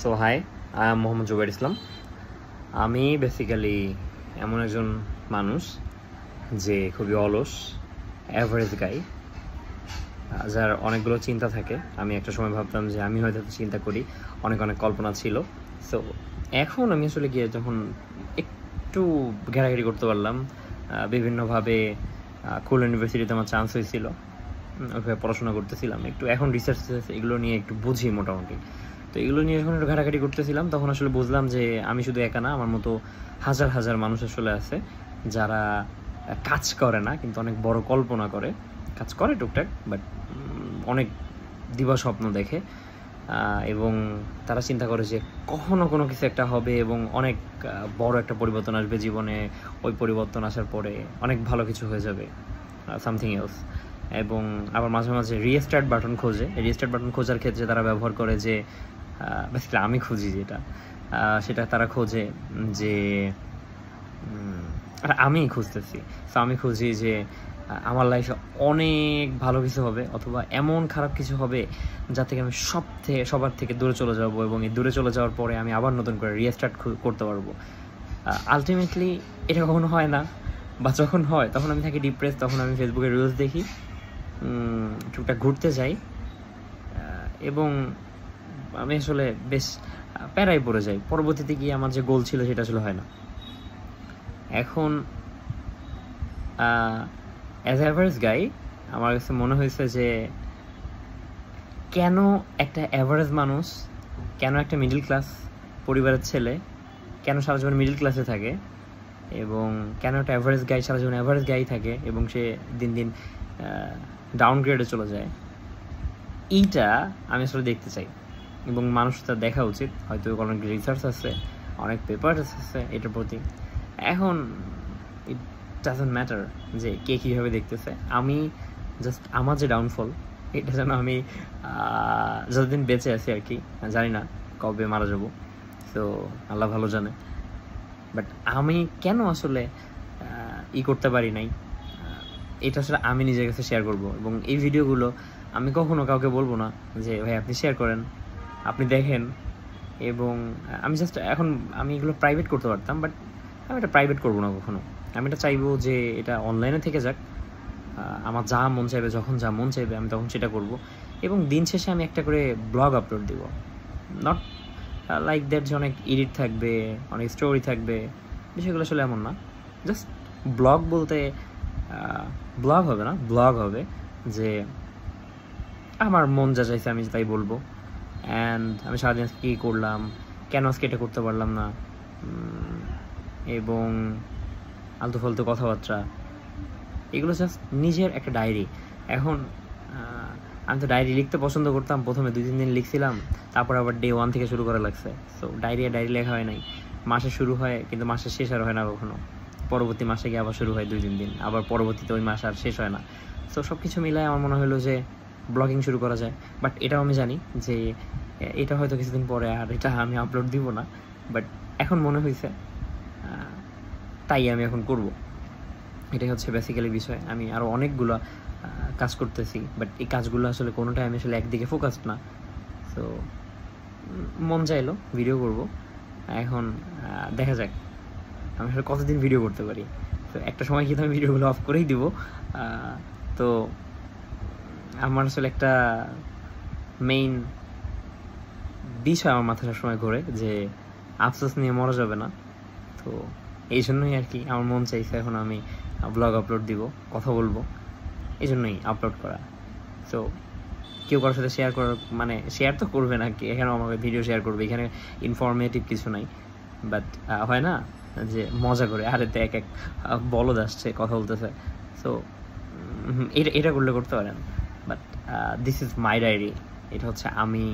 So hi, I am Mohammad Zubair Islam. আমি basically এমন একজন মানুষ যে খুবই অলস, অ্যাভারেজ গাই, যার অনেকগুলো চিন্তা থাকে। আমি একটা সময় ভাবতাম যে আমি হয়তো চিন্তা করি, অনেক অনেক কল্পনা ছিল। সো এখন আমি আসলে গিয়ে যখন একটু ঘেরাঘেরি করতে পারলাম, বিভিন্নভাবে খুলনা ইউনিভার্সিটিতে আমার চান্স হয়েছিল, ওইভাবে পড়াশোনা করতেছিলাম, একটু এখন রিসার্চ এগুলো নিয়ে একটু বুঝি মোটামুটি। তো এগুলো নিয়ে যখন একটু ঘাটাঘাটি করতেছিলাম তখন আসলে বুঝলাম যে আমি শুধু একা না, আমার মতো হাজার হাজার মানুষ আসলে আছে যারা কাজ করে না কিন্তু অনেক বড় কল্পনা করে। কাজ করে টুকটাক, বাট অনেক দিবা স্বপ্ন দেখে, এবং তারা চিন্তা করে যে কখনো কোনো কিছু একটা হবে এবং অনেক বড় একটা পরিবর্তন আসবে জীবনে। ওই পরিবর্তন আসার পরে অনেক ভালো কিছু হয়ে যাবে, সামথিং এলস। এবং আবার মাঝে মাঝে রিস্টার্ট বাটন খোঁজে। রিস্টার্ট বাটন খোঁজার ক্ষেত্রে তারা ব্যবহার করে যে বেসিক্যালি আমি খুঁজি যেটা, সেটা তারা খোঁজে যে আমি খুঁজতেছি। সো আমি খুঁজি যে আমার লাইফে অনেক ভালো কিছু হবে অথবা এমন খারাপ কিছু হবে যা থেকে আমি সবার থেকে দূরে চলে যাব, এবং এই দূরে চলে যাওয়ার পরে আমি আবার নতুন করে রিস্টার্ট করতে পারবো। আলটিমেটলি এটা কখনো হয় না, বা যখন হয় তখন আমি থাকি ডিপ্রেস। তখন আমি ফেসবুকে রিলস দেখি, টুকটাক ঘুরতে যাই, এবং আমি আসলে বেশ প্যারাই পড়ে যাই। পরবর্তীতে গিয়ে আমার যে গোল ছিল সেটা আসলে হয় না। এখন অ্যাজ অ্যাভারেজ গাই আমার কাছে মনে হয়েছে যে কেন একটা অ্যাভারেজ মানুষ, কেন একটা মিডল ক্লাস পরিবারের ছেলে কেন সারা জীবন মিডল ক্লাসে থাকে, এবং কেন একটা অ্যাভারেজ গাই সারা জীবন অ্যাভারেজ গাই থাকে এবং সে দিন দিন ডাউনগ্রেডে চলে যায়। এইটা আমি আসলে দেখতে চাই, এবং মানুষ তার দেখা উচিত। হয়তো অনেক রিসার্চ আছে, অনেক পেপার আছে এটার প্রতি। এখন ইট ডাজন্ট ম্যাটার যে কে কীভাবে দেখতেছে। আমি জাস্ট আমার যে ডাউনফল, এটা যেন আমি যতদিন বেঁচে আছি আর কি, জানি না কবে মারা যাব, তো আল্লাহ ভালো জানে। বাট আমি কেন আসলে করতে পারি নাই, এটা আসলে আমি নিজের কাছে শেয়ার করব। এবং এই ভিডিওগুলো আমি কখনো কাউকে বলবো না যে ভাই আপনি শেয়ার করেন, আপনি দেখেন। এবং আমি জাস্ট এখন আমি এগুলো প্রাইভেট করতে পারতাম, বাট আমি এটা প্রাইভেট করবো না কখনো। আমি এটা চাইবো যে এটা অনলাইনে থেকে যাক। আমার যা মন চাইবে, যখন যা মন চাইবে আমি তখন সেটা করব। এবং দিন শেষে আমি একটা করে ব্লগ আপলোড দিব, নট লাইক দ্যাট যে অনেক এডিট থাকবে, অনেক স্টোরি থাকবে, বিষয়গুলো আসলে এমন না। জাস্ট ব্লগ বলতে ব্লগ হবে না, ব্লগ হবে যে আমার মন যা চাইছে আমি তাই বলবো। অ্যান্ড আমি সারাদিন আজকে কী করলাম, কেন আজকে এটা করতে পারলাম না, এবং আলতু ফালতু কথাবার্তা, এগুলো জাস্ট নিজের একটা ডায়েরি। এখন আমি তো ডায়েরি লিখতে পছন্দ করতাম, প্রথমে 2-3 দিন লিখছিলাম, তারপর আবার ডে 1 থেকে শুরু করা লাগছে। সো ডায়েরি লেখা হয় নাই। মাসে শুরু হয় কিন্তু মাসের শেষ আর হয় না কখনো। পরবর্তী মাসে গিয়ে আবার শুরু হয় 2-3 দিন, আবার পরবর্তীতে ওই মাস আর শেষ হয় না। সো সব কিছু মিলায় আমার মনে হলো যে ব্লগিং শুরু করা যায়। বাট এটাও আমি জানি যে এটা হয়তো কিছুদিন পরে আর এটা আমি আপলোড দিব না। বাট এখন মনে হয়েছে, তাই আমি এখন করব। এটাই হচ্ছে বেসিক্যালি বিষয়। আমি আরও অনেকগুলো কাজ করতেছি, বাট এই কাজগুলো আসলে কোনোটাই আমি আসলে একদিকে ফোকাসড না। সো মন চাইলো ভিডিও করব। এখন দেখা যাক আমি আসলে কতদিন ভিডিও করতে পারি। তো একটা সময় কিন্তু আমি ভিডিওগুলো অফ করেই দিব। তো আমার আসলে একটা মেইন বিষয় আমার মাথায় সবসময় ঘোরে যে আফসোস নিয়ে মরা যাবে না। তো এই জন্যই আর কি আমার মন চাইছে এখন আমি ব্লগ আপলোড দিব, কথা বলবো, এই জন্যই আপলোড করা। সো কেউ কারোর সাথে শেয়ার করার মানে শেয়ার তো করবে না, কি এখানে আমাকে ভিডিও শেয়ার করবে, এখানে ইনফরমেটিভ কিছু নাই। বাট হয় না যে মজা করে আরে দেখ এক বলদ আসছে কথা বলতেছে। সো এটা করলে করতে পারেন, but this is my diary. এটা হচ্ছে আমি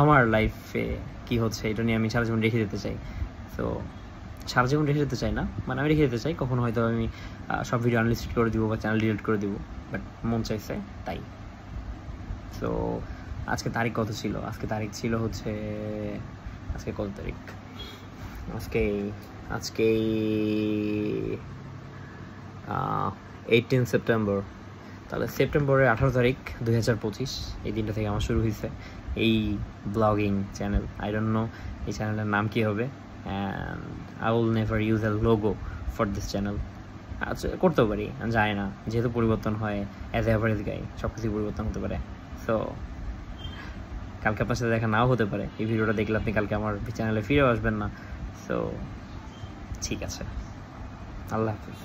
আমার লাইফে কি হচ্ছে এটা নিয়ে আমি সারা জীবন রেখে যেতে চাই। সো সারা জীবন রেখে যেতে চাই না, মানে আমি রেখে যেতে চাই, কখনো হয়তো আমি সব ভিডিও আনলিস্টেড করে দিব বা চ্যানেল ডিলিট করে দিব, বাট মন চাইছে তাই। সো আজকে তারিখ কত ছিল? আজকে তারিখ ছিল হচ্ছে, আজকে কত তারিখ? আজকে 18 সেপ্টেম্বর। তাহলে সেপ্টেম্বরের 18 তারিখ 2025 এই দিনটা থেকে আমার শুরু হয়েছে এই blogging channel. I don't know এই চ্যানেলের নাম কী হবে, and I will never use a logo for this channel. আচ্ছা, করতেও পারি, জানি না, যেহেতু পরিবর্তন হয়, অ্যাজ অ্যাভারেজ গাই সব কিছুই পরিবর্তন হতে পারে। সো কালকে আপনার সাথে দেখা নাও হতে পারে, এই ভিডিওটা দেখলে আপনি কালকে আমার চ্যানেলে ফিরেও আসবেন না। সো ঠিক আছে, আল্লাহ হাফিজ।